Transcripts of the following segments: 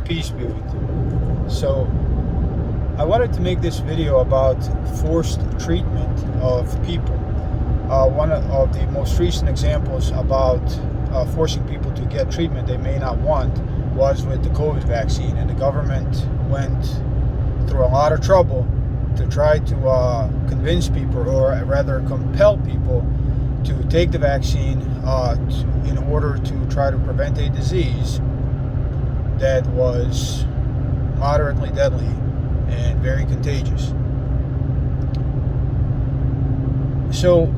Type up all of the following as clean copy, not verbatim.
Peace be with you. So, I wanted to make this video about forced treatment of people. One of the most recent examples about forcing people to get treatment they may not want was with the COVID vaccine, and the government went through a lot of trouble to try to convince people, or rather compel people, to take the vaccine in order to try to prevent a disease that was moderately deadly and very contagious. So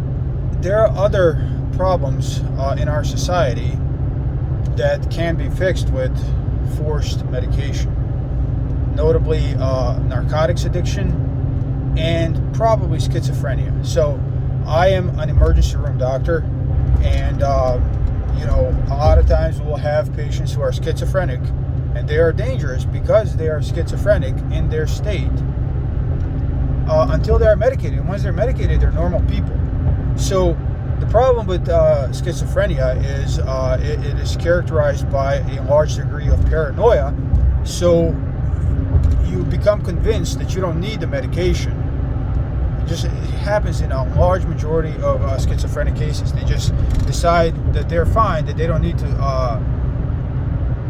there are other problems in our society that can be fixed with forced medication, notably narcotics addiction and probably schizophrenia. So I am an emergency room doctor, and a lot of times we'll have patients who are schizophrenic, and they are dangerous because they are schizophrenic in their state until they are medicated. And once they're medicated, they're normal people. So the problem with schizophrenia is it is characterized by a large degree of paranoia. So you become convinced that you don't need the medication. It happens in a large majority of schizophrenic cases. They just decide that they're fine, that they don't need to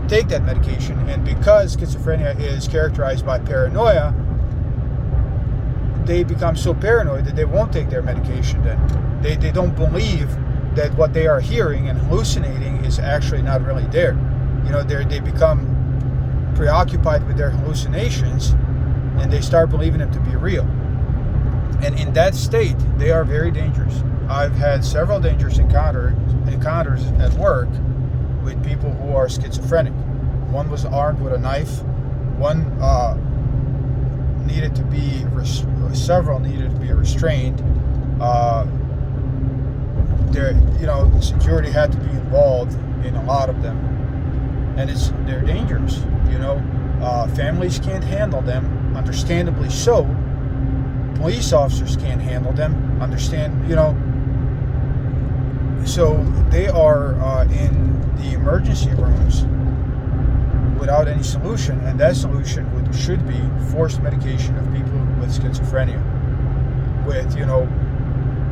take that medication. And because schizophrenia is characterized by paranoia, they become so paranoid that they won't take their medication. Then they don't believe that what they are hearing and hallucinating is actually not really there. They become preoccupied with their hallucinations, and they start believing them to be real. And in that state, they are very dangerous. I've had several dangerous encounters at work with people who are schizophrenic. One was armed with a knife. One several needed to be restrained. Security had to be involved in a lot of them, and they're dangerous. Families can't handle them, understandably so. Police officers can't handle them, so they are in the emergency rooms without any solution, and that solution should be forced medication of people with schizophrenia, with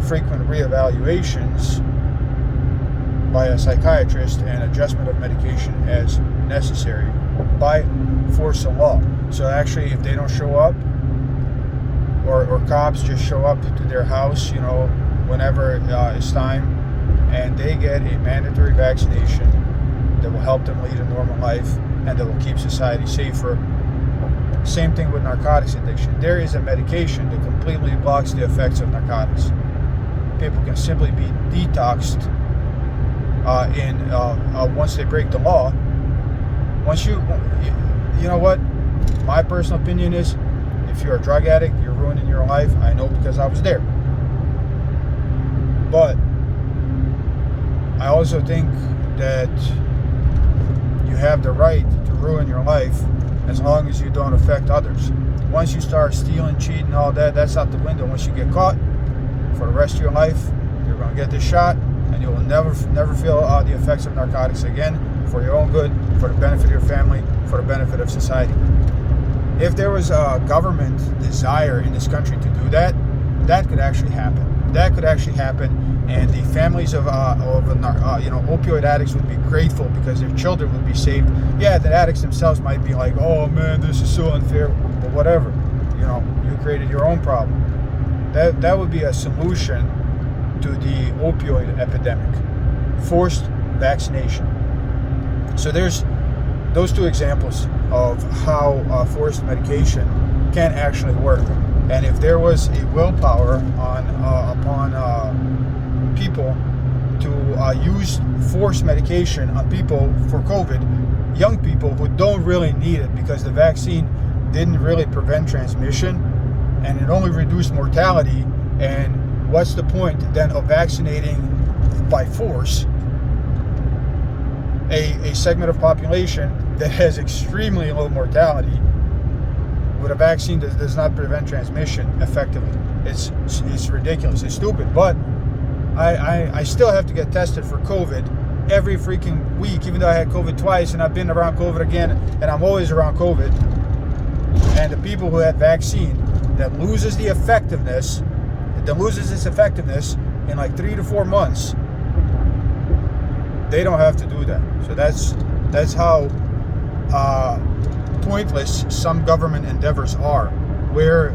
frequent reevaluations by a psychiatrist and adjustment of medication as necessary by force of law. So actually, if they don't show up, or cops just show up to their house, whenever it's time, and they get a mandatory vaccination that will help them lead a normal life and that will keep society safer. Same thing with narcotics addiction. There is a medication that completely blocks the effects of narcotics. People can simply be detoxed once they break the law. My personal opinion is, if you're a drug addict, you're ruining your life. I know because I was there. But I also think that you have the right to ruin your life as long as you don't affect others. Once you start stealing, cheating, all that, that's out the window. Once you get caught, for the rest of your life, you're going to get this shot, and you will never feel the effects of narcotics again, for your own good, for the benefit of your family, for the benefit of society. If there was a government desire in this country to do that, that could actually happen. And the families of opioid addicts would be grateful because their children would be saved. Yeah, the addicts themselves might be like, "Oh man, this is so unfair," but whatever. You created your own problem. That would be a solution to the opioid epidemic: forced vaccination. So there's those two examples of how forced medication can actually work. And if there was a willpower upon people to use forced medication on people for COVID, young people who don't really need it because the vaccine didn't really prevent transmission and it only reduced mortality, and what's the point then of vaccinating by force a segment of population that has extremely low mortality with a vaccine that does not prevent transmission effectively? It's ridiculous. It's stupid. But I still have to get tested for COVID every freaking week, even though I had COVID twice and I've been around COVID again, and I'm always around COVID. And the people who had vaccine that loses its effectiveness in like 3 to 4 months, they don't have to do that. So that's how pointless some government endeavors are, where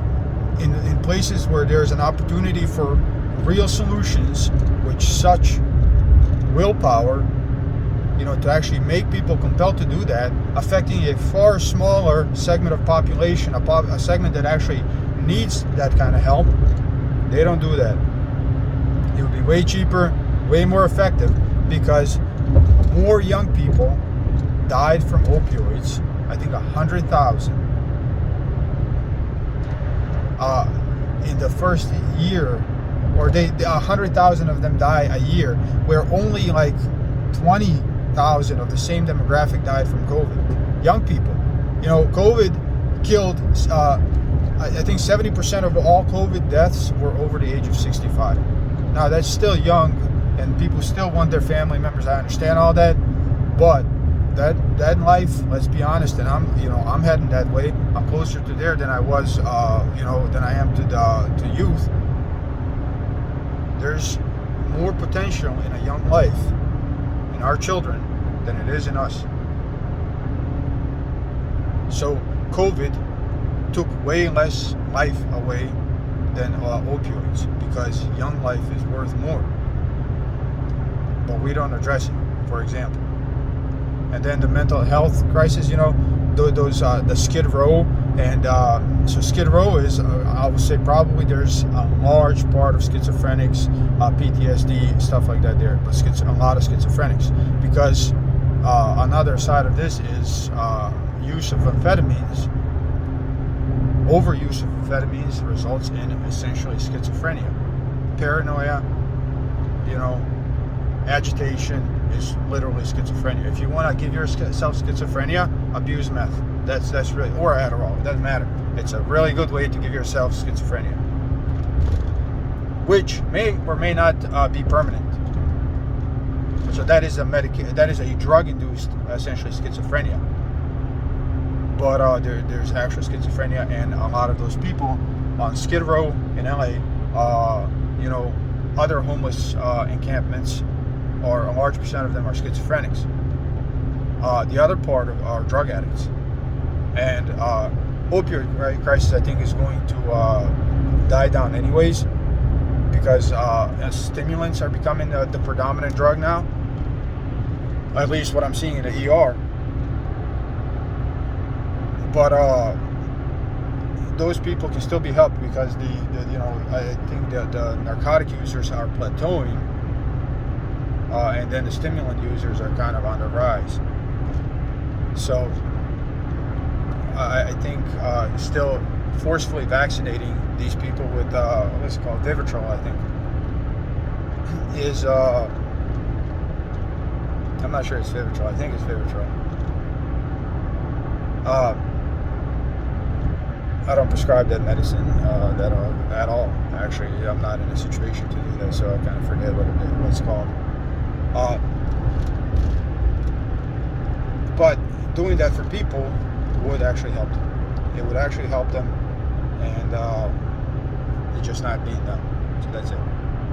in places where there's an opportunity for real solutions with such willpower, to actually make people compelled to do that, affecting a far smaller segment of population, a segment that actually needs that kind of help, they don't do that. It would be way cheaper, way more effective, because more young people died from opioids. I think 100,000 in the first year, or 100,000 of them die a year, where only like 20,000 of the same demographic died from COVID. Young people. COVID killed, I think 70% of all COVID deaths were over the age of 65. Now that's still young, and people still want their family members. I understand all that, but that in life, let's be honest, and I'm heading that way. I'm closer to there than I was, than I am to youth. There's more potential in a young life, in our children, than it is in us. So COVID took way less life away than opioids, because young life is worth more. But we don't address it, for example. And then the mental health crisis, the Skid Row, and so Skid Row is, I would say, probably there's a large part of schizophrenics, PTSD, stuff like that there, but a lot of schizophrenics, because another side of this is use of amphetamines. Overuse of amphetamines results in essentially schizophrenia, paranoia, agitation is literally schizophrenia. If you want to give yourself schizophrenia, abuse meth. That's really, or Adderall. It doesn't matter. It's a really good way to give yourself schizophrenia, which may or may not be permanent. So that is a drug-induced, essentially, schizophrenia. But there's actual schizophrenia, and a lot of those people on Skid Row in LA, other homeless encampments, or a large percent of them are schizophrenics. The other part are drug addicts. And opioid crisis, I think, is going to die down anyways, because stimulants are becoming the predominant drug now. At least what I'm seeing in the ER. But those people can still be helped, because I think the narcotic users are plateauing, and then the stimulant users are kind of on the rise. So I think still forcefully vaccinating these people with what's it called, vivitrol, I think, is I'm not sure it's vivitrol. I think it's vivitrol. I don't prescribe that medicine at all. Actually, I'm not in a situation to do that, so I kind of forget what it's called. But doing that for people would actually help them. It would actually help them, and it's just not being done. So that's it.